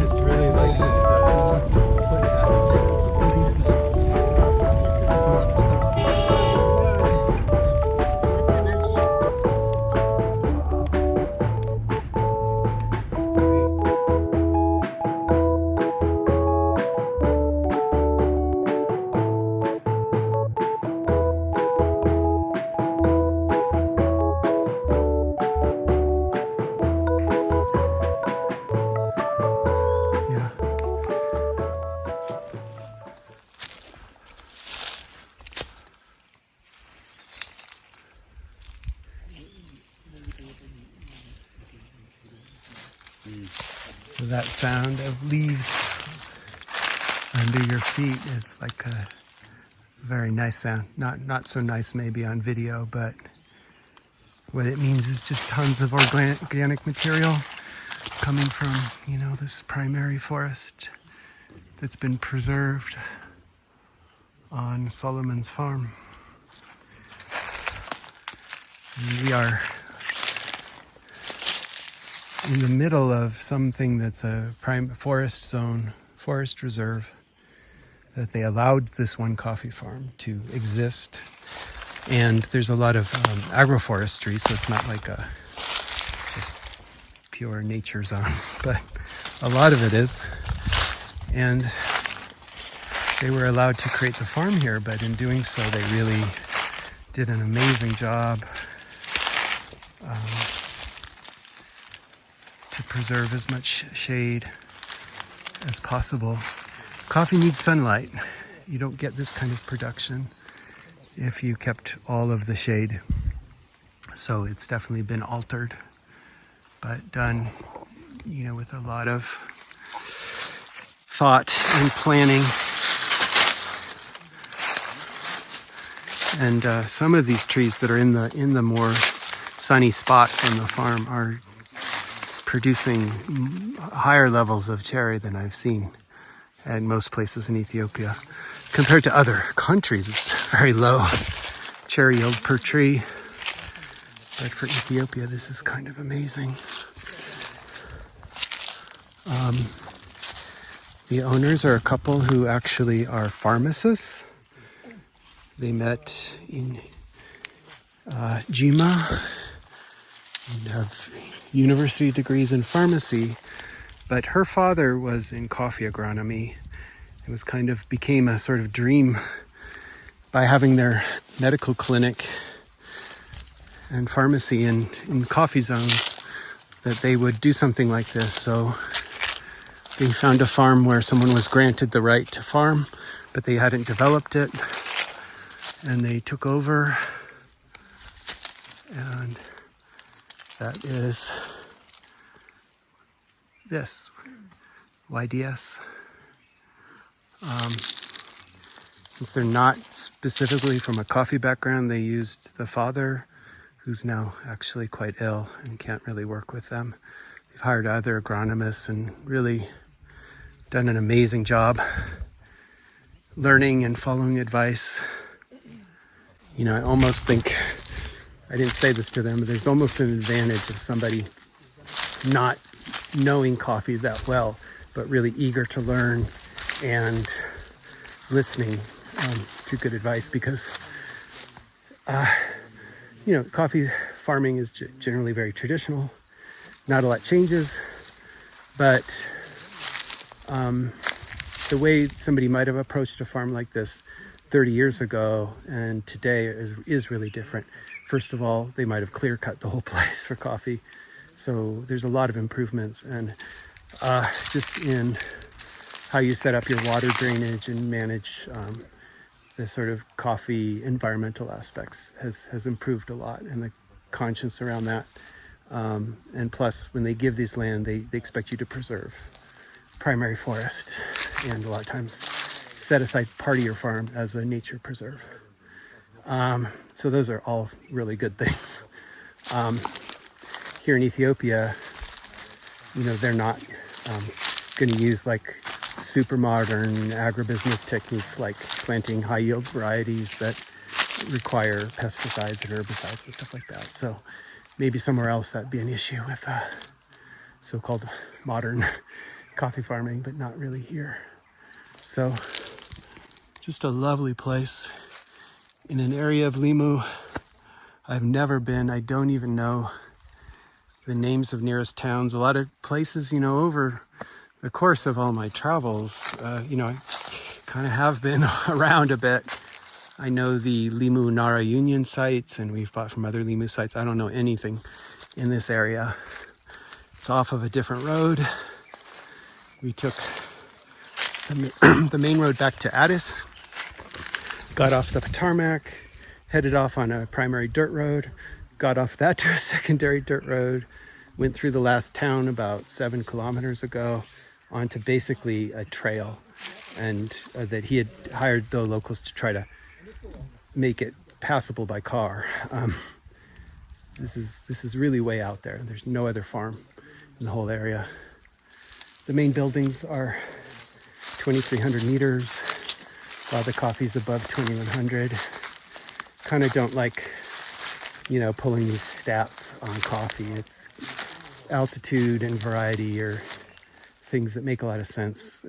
It's really like just a foot So that sound of leaves under your feet is like a very nice sound. Not so nice maybe on video, but what it means is just tons of organic material coming from, you know, this primary forest that's been preserved on Solomon's farm. And we are in the middle of something that's a prime forest zone, forest reserve, that they allowed this one coffee farm to exist. And there's a lot of agroforestry, so it's not like a just pure nature zone, but a lot of it is. And they were allowed to create the farm here, but in doing so, they really did an amazing job to preserve as much shade as possible. Coffee needs sunlight. You don't get this kind of production if you kept all of the shade. So it's definitely been altered, but done, you know, with a lot of thought and planning. And some of these trees that are in the more sunny spots on the farm are producing higher levels of cherry than I've seen at most places in Ethiopia. Compared to other countries, it's very low cherry yield per tree. But for Ethiopia, this is kind of amazing. The owners are a couple who actually are pharmacists. They met in Jima and have university degrees in pharmacy, but her father was in coffee agronomy. It was kind of became a sort of dream by having their medical clinic and pharmacy in coffee zones that they would do something like this. So they found a farm where someone was granted the right to farm, but they hadn't developed it, and they took over. And that is this, YDS. Since they're not specifically from a coffee background, they used the father, who's now actually quite ill and can't really work with them. They've hired other agronomists and really done an amazing job learning and following advice. You know, I almost think, I didn't say this to them, but there's almost an advantage of somebody not knowing coffee that well, but really eager to learn and listening to good advice, because you know, coffee farming is generally very traditional. Not a lot changes, but the way somebody might have approached a farm like this 30 years ago and today is really different. First of all, they might have clear cut the whole place for coffee. So there's a lot of improvements, and just in how you set up your water drainage and manage the sort of coffee environmental aspects has improved a lot, and the conscience around that. And plus, when they give these land, they expect you to preserve primary forest, and a lot of times set aside part of your farm as a nature preserve. So those are all really good things. Here in Ethiopia, you know, they're not going to use like super modern agribusiness techniques like planting high yield varieties that require pesticides and herbicides and stuff like that. So maybe somewhere else that'd be an issue with so-called modern coffee farming, but not really here. So just a lovely place in an area of Limmu I've never been. I don't even know the names of nearest towns. A lot of places, over the course of all my travels, I kind of have been around a bit. I know the Limmu Nara Union sites, and we've bought from other Limmu sites. I don't know anything in this area. It's off of a different road. We took the main road back to Addis, got off the tarmac, headed off on a primary dirt road, got off that to a secondary dirt road, went through the last town about 7 kilometers ago onto basically a trail, and that he had hired the locals to try to make it passable by car. This is really way out there. There's no other farm in the whole area. The main buildings are 2,300 meters, while the coffee's above 2,100. Kind of don't like, pulling these stats on coffee. It's altitude and variety are things that make a lot of sense,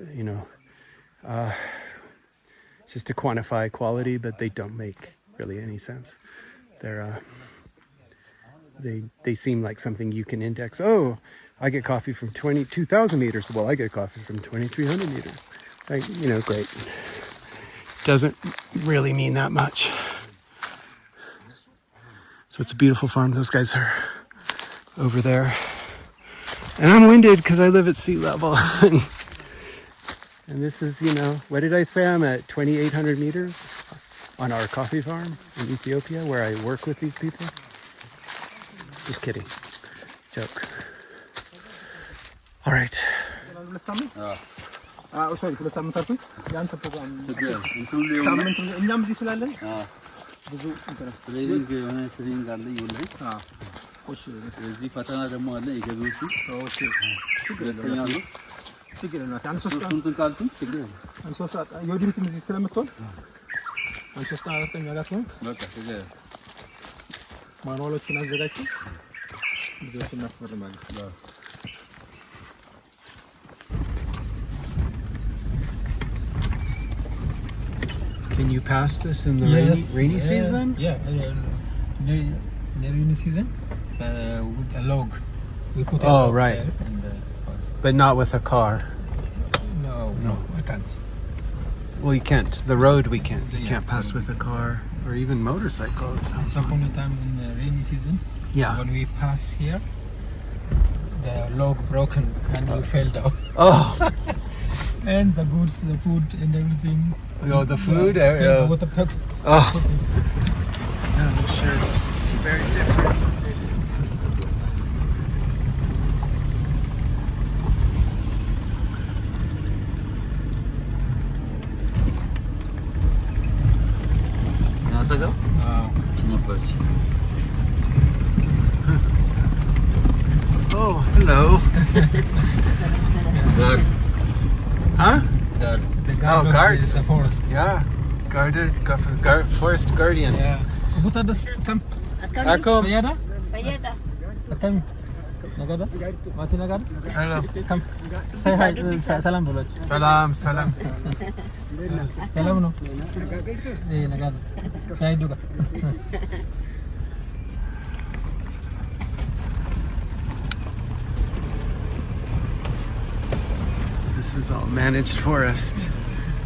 just to quantify quality, but they don't make really any sense. They seem like something you can index. Oh, I get coffee from 22,000 meters. Well, I get coffee from 2,300 meters. It's like, great. Doesn't really mean that much. So it's a beautiful farm. Those guys are over there. And I'm winded because I live at sea level. And this is, what did I say? I'm at 2,800 meters on our coffee farm in Ethiopia, where I work with these people. Just kidding. Joke. All right. Can you pass this in the rainy season? Yeah, in the rainy season, with a log. We put a log right. there and pass. But not with a car. No, I can't. Well, you can't. The road we can't. You can't pass with a car or even motorcycles. Some point in time in the rainy season, when we pass here, the log broken and we fell down. Oh. And the goods, the food and everything. Oh, the food? With the pets. Oh. Yeah, I'm sure it's very different. Nasa daw? Oh, hello. Guard. Huh? Guard. The guard guards. is the forest. Yeah. Forest guardian. Yeah. Buta das camp. Ako. Bayada? Kam. Nagada? Mati nagada? Hello. Come. Say hi. Salam boloj. Salam. Salam no. Nagada. Say duga. This is all managed forest.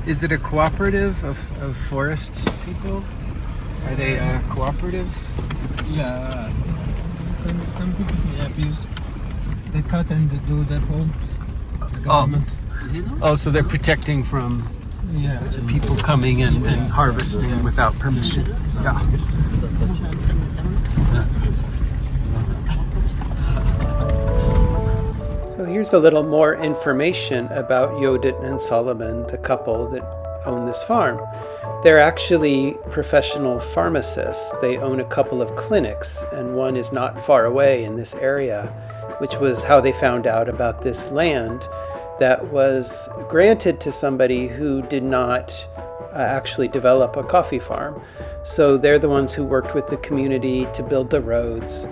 Is it a cooperative of forest people? Are they cooperative? Yeah. Some people say abuse. They cut and they do their homes. The government. Oh, so they're protecting from people coming and harvesting without permission. Yeah. So here's a little more information about Yodit and Solomon, the couple that own this farm. They're actually professional pharmacists. They own a couple of clinics, and one is not far away in this area, which was how they found out about this land that was granted to somebody who did not actually develop a coffee farm. So they're the ones who worked with the community to build the roads,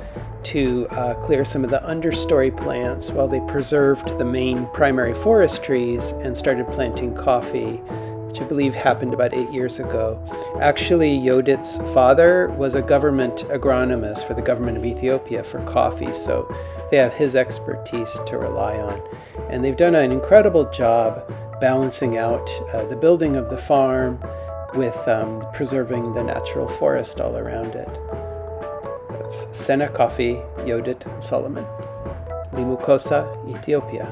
to clear some of the understory plants while they preserved the main primary forest trees and started planting coffee, which I believe happened about 8 years ago. Actually, Yodit's father was a government agronomist for the government of Ethiopia for coffee, so they have his expertise to rely on. And they've done an incredible job balancing out the building of the farm with preserving the natural forest all around it. That's Senna Coffee, Yodit and Solomon. Limmu, Kossa, Ethiopia.